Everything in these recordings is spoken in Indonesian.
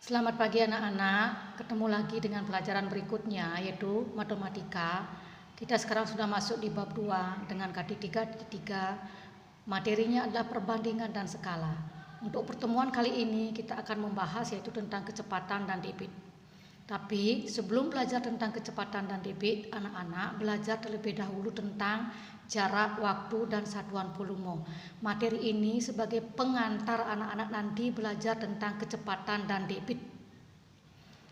Selamat pagi anak-anak, ketemu lagi dengan pelajaran berikutnya yaitu matematika. Kita sekarang sudah masuk di bab 2 dengan KD3. Materinya adalah perbandingan dan skala. Untuk pertemuan kali ini kita akan membahas yaitu tentang kecepatan dan debit. Tapi sebelum belajar tentang kecepatan dan debit, anak-anak belajar terlebih dahulu tentang jarak, waktu, dan satuan volume. Materi ini sebagai pengantar anak-anak nanti belajar tentang kecepatan dan debit.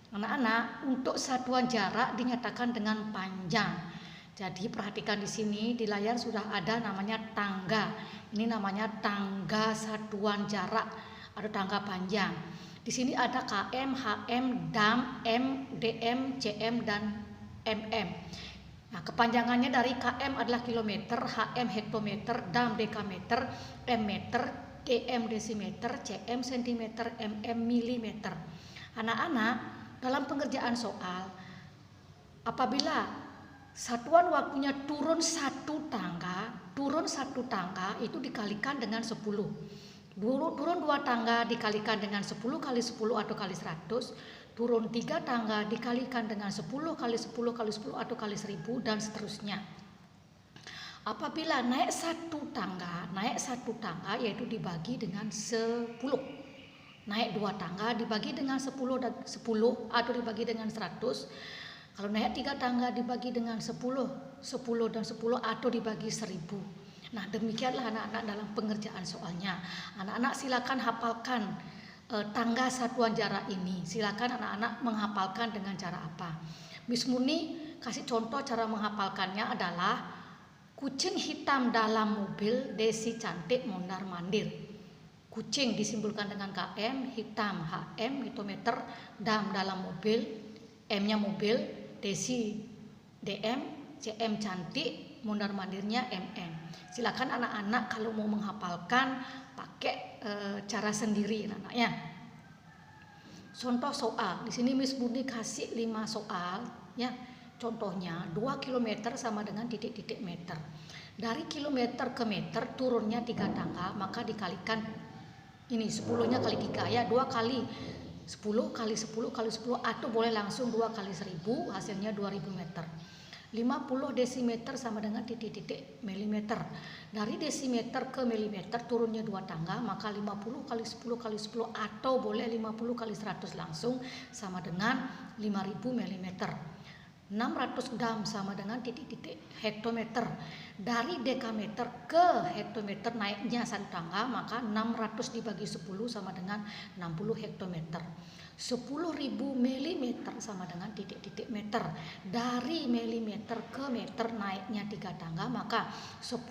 Anak-anak, untuk satuan jarak dinyatakan dengan panjang. Jadi perhatikan di sini di layar sudah ada namanya tangga. Ini namanya tangga satuan jarak atau tangga panjang. Di sini ada km, hm, dam, m, dm, cm, dan mm. Nah, kepanjangannya dari km adalah kilometer, hm hektometer, dam dekameter, m meter, dm desimeter, cm sentimeter, mm milimeter. Anak-anak, dalam pengerjaan soal, apabila satuan waktunya turun satu tangga itu dikalikan dengan 10. Turun 2 tangga dikalikan dengan 10 kali 10 atau kali 100. Turun 3 tangga dikalikan dengan 10 kali 10 kali 10 atau kali 1000 dan seterusnya. Apabila naik satu tangga yaitu dibagi dengan 10. Naik 2 tangga dibagi dengan 10 atau dibagi dengan 100. Kalau naik 3 tangga dibagi dengan 10 dan 10 atau dibagi 1000. Nah, demikianlah anak-anak dalam pengerjaan soalnya. Anak-anak silakan hafalkan tangga satuan jarak ini. Silakan anak-anak menghafalkan dengan cara apa. Miss Muni kasih contoh cara menghafalkannya adalah kucing hitam dalam mobil, Desi cantik mondar-mandir. Kucing disimbolkan dengan km, hitam hm, hektometer, dam dalam mobil, m-nya mobil, Desi dm, cm cantik, mondar-mandirnya mm. Silakan anak-anak kalau mau menghafalkan pakai cara sendiri anak-anaknya. Contoh soal. Di sini Miss Murni kasih 5 soal ya. Contohnya 2 km sama dengan titik-titik meter. Dari kilometer ke meter turunnya 3 tangga, maka dikalikan ini 10-nya kali 3 ya. 2 kali 10 kali 10 kali 10 atau boleh langsung 2 kali 1000 hasilnya 2000 meter. 50 desimeter sama dengan titik-titik milimeter. Dari desimeter ke milimeter turunnya 2 tangga, maka 50 kali 10 kali 10 atau boleh 50 kali 100 langsung sama dengan 5000 milimeter. 600 dam sama dengan titik-titik hektometer. Dari dekameter ke hektometer naiknya 1 tangga, maka 600 dibagi 10 sama dengan 60 hektometer. 10.000 mm sama dengan titik-titik meter. Dari milimeter ke meter naiknya 3 tangga, maka 10.000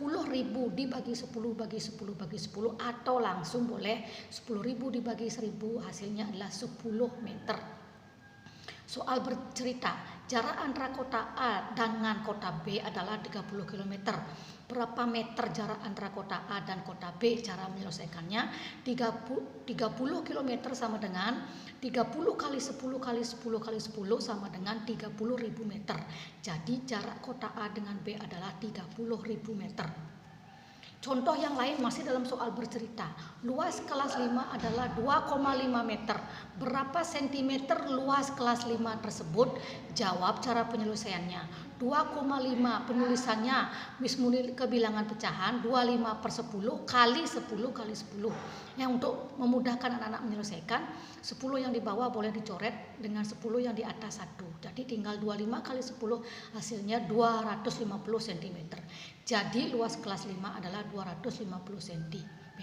dibagi 10 bagi 10 bagi 10 atau langsung boleh 10.000 dibagi 1000 hasilnya adalah 10 meter. Soal bercerita, jarak antara kota A dengan kota B adalah 30 km. Berapa meter jarak antara kota A dan kota B? Cara menyelesaikannya 30 km sama dengan 30 kali 10 kali 10 kali 10 sama dengan 30.000 meter. Jadi jarak kota A dengan B adalah 30.000 meter. Contoh yang lain masih dalam soal bercerita. Luas kelas 5 adalah 2,5 meter. Berapa sentimeter luas kelas 5 tersebut? Jawab cara penyelesaiannya. 2,5 penulisannya Miss Munir ke bilangan pecahan 25 per 10 kali 10 kali 10. Yang untuk memudahkan anak-anak menyelesaikan, 10 yang di bawah boleh dicoret dengan 10 yang di atas 1. Jadi tinggal 25 kali 10 hasilnya 250 cm. Jadi luas kelas 5 adalah 250 cm.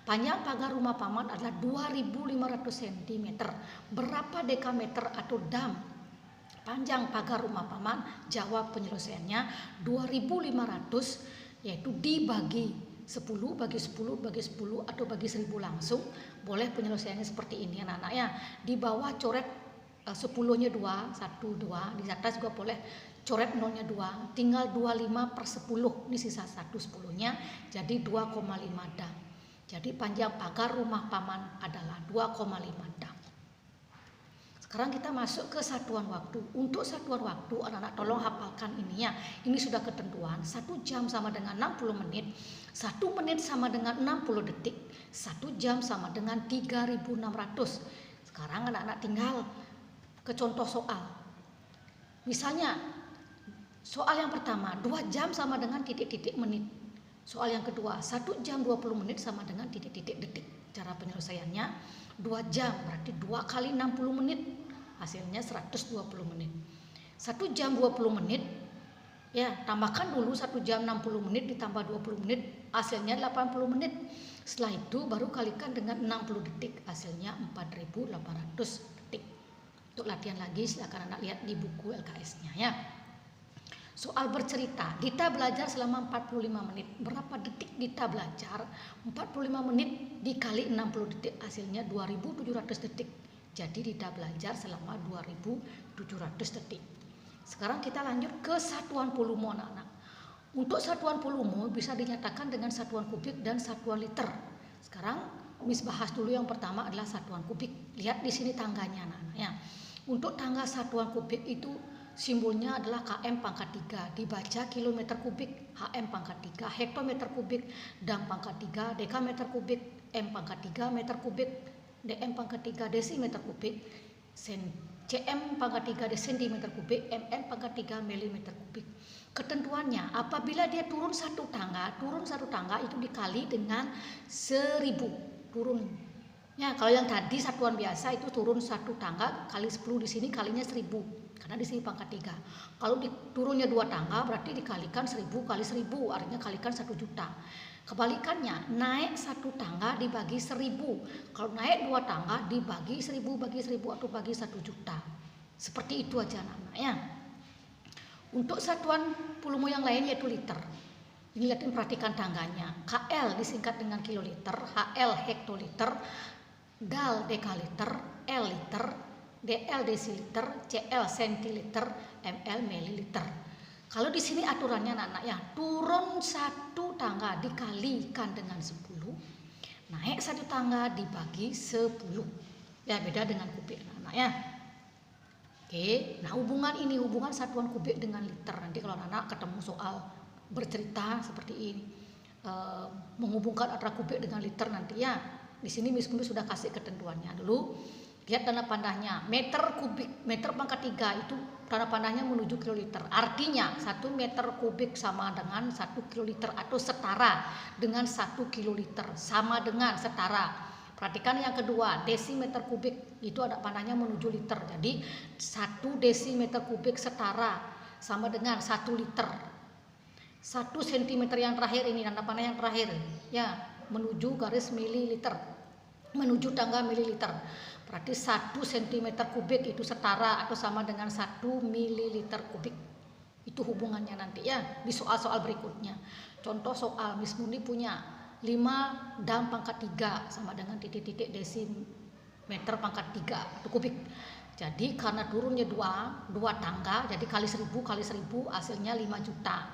Panjang pagar rumah paman adalah 2500 cm. Berapa dekameter atau dam panjang pagar rumah paman? Jawab penyelesaiannya 2500 yaitu dibagi 10 bagi 10 bagi 10 atau bagi 1000 langsung. Boleh penyelesaiannya seperti ini anak-anak ya. Di bawah coret 10-nya 2, 1, 2. Di atas juga boleh coret 0-nya 2. Tinggal 25 per 10. Ini sisa 1 10-nya. Jadi 2,5 dam. Jadi panjang pagar rumah paman adalah 2,5 dam. Sekarang kita masuk ke satuan waktu. Untuk satuan waktu, anak-anak tolong hafalkan ini ya. Ini sudah ketentuan. 1 jam sama dengan 60 menit. 1 menit sama dengan 60 detik. 1 jam sama dengan 3600. Sekarang anak-anak tinggal ke contoh soal. Misalnya soal yang pertama 2 jam sama dengan titik-titik menit. Soal yang kedua 1 jam 20 menit sama dengan titik-titik detik. Cara penyelesaiannya 2 jam berarti 2 kali 60 menit. Hasilnya 120 menit. 1 jam 20 menit, ya tambahkan dulu 1 jam 60 menit ditambah 20 menit, hasilnya 80 menit. Setelah itu baru kalikan dengan 60 detik, hasilnya 4.800 detik. Untuk latihan lagi silakan anak lihat di buku LKS-nya ya. Soal bercerita, Dita belajar selama 45 menit. Berapa detik Dita belajar? 45 menit dikali 60 detik, hasilnya 2.700 detik. Jadi Dita belajar selama 2.700 detik. Sekarang kita lanjut ke satuan volume anak-anak. Untuk satuan volume bisa dinyatakan dengan satuan kubik dan satuan liter. Sekarang Miss bahas dulu yang pertama adalah satuan kubik. Lihat di sini tangganya anak-anak ya. Untuk tangga satuan kubik itu simbolnya adalah km pangkat 3, dibaca kilometer kubik, hm pangkat 3, hektometer kubik, dam pangkat 3, dekameter kubik, m pangkat 3, meter kubik, dm pangkat 3, desimeter kubik, cm pangkat 3 sentimeter kubik, ml pangkat 3 milimeter kubik. Ketentuannya apabila dia turun satu tangga itu dikali dengan 1000 turun. Ya, kalau yang tadi satuan biasa itu turun satu tangga kali 10, di sini kalinya 1000 karena di sini pangkat 3. Kalau turunnya 2 tangga berarti dikalikan 1000 kali 1000, artinya kalikan 1 juta. Kebalikannya, naik 1 tangga dibagi 1000. Kalau naik 2 tangga dibagi 1000 bagi 1000 atau bagi 1 juta. Seperti itu aja anak-anak ya. Untuk satuan volume yang lain yaitu liter. Ini lihatin, perhatikan tangganya. KL disingkat dengan kiloliter, HL hektoliter, DAL dekaliter, L liter, DL desiliter, CL sentiliter, ML mililiter. Kalau di sini aturannya anak-anak ya, turun 1 tangga dikalikan dengan 10, naik 1 tangga dibagi 10. Ya, beda dengan kubik anak-anak ya. Oke, nah hubungan satuan kubik dengan liter. Nanti kalau anak-anak ketemu soal bercerita seperti ini, menghubungkan antara kubik dengan liter nanti ya. Di sini Miss Kumis sudah kasih ketentuannya dulu. Lihat tanda pandahnya, meter kubik, meter pangkat 3 itu tanda pandahnya menuju kiloliter. Artinya 1 meter kubik sama dengan 1 kiloliter atau setara dengan 1 kiloliter, sama dengan setara. Perhatikan yang kedua, desimeter kubik itu ada pandahnya menuju liter. Jadi 1 desimeter kubik setara sama dengan 1 liter. 1 cm yang terakhir ini tanda panah yang terakhir ya, menuju garis mililiter, menuju tangga mililiter. Berarti 1 cm kubik itu setara atau sama dengan 1 mililiter kubik. Itu hubungannya nanti ya di soal-soal berikutnya. Contoh soal Miss Murni punya 5 dam pangkat 3 sama dengan titik-titik desimeter pangkat 3 atau kubik. Jadi karena turunnya 2 tangga, jadi kali 1000 kali 1000 hasilnya 5 juta.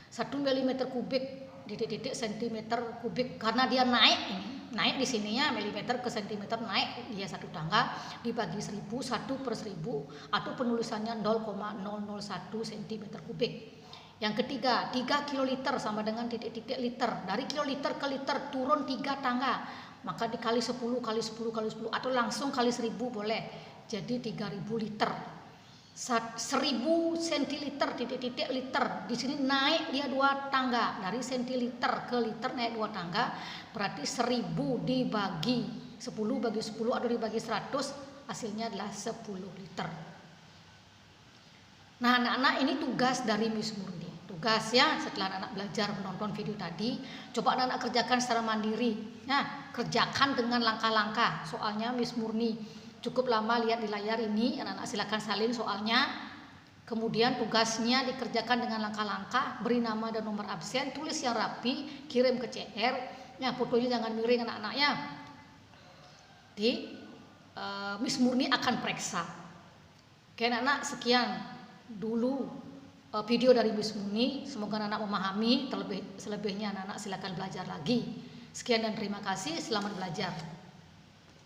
1 milimeter kubik titik-titik sentimeter kubik, karena dia naik di sininya milimeter ke sentimeter, naik dia 1 tangga dibagi 1000, 1/1000 atau penulisannya 0,001 cm kubik. Yang ketiga, 3 kiloliter sama dengan titik-titik liter. Dari kiloliter ke liter turun 3 tangga, maka dikali 10 kali 10 kali 10 atau langsung kali 1000 boleh. Jadi 3000 liter. 1000 sentiliter titik-titik liter. Di sini naik dia 2 tangga, dari sentiliter ke liter naik 2 tangga, berarti 1000 dibagi 10 bagi 10 atau dibagi 100, hasilnya adalah 10 liter. Nah anak-anak, ini tugas dari Miss Murni. Tugas ya, setelah anak-anak belajar menonton video tadi, coba anak-anak kerjakan secara mandiri. Nah, kerjakan dengan langkah-langkah. Soalnya Miss Murni cukup lama lihat di layar ini, anak-anak silakan salin soalnya. Kemudian tugasnya dikerjakan dengan langkah-langkah, beri nama dan nomor absen, tulis yang rapi, kirim ke CR. Ya, fotonya jangan miring anak-anak ya. Miss Murni akan periksa. Oke anak-anak, sekian dulu video dari Miss Murni. Semoga anak-anak memahami. Selebihnya anak-anak silakan belajar lagi. Sekian dan terima kasih, selamat belajar.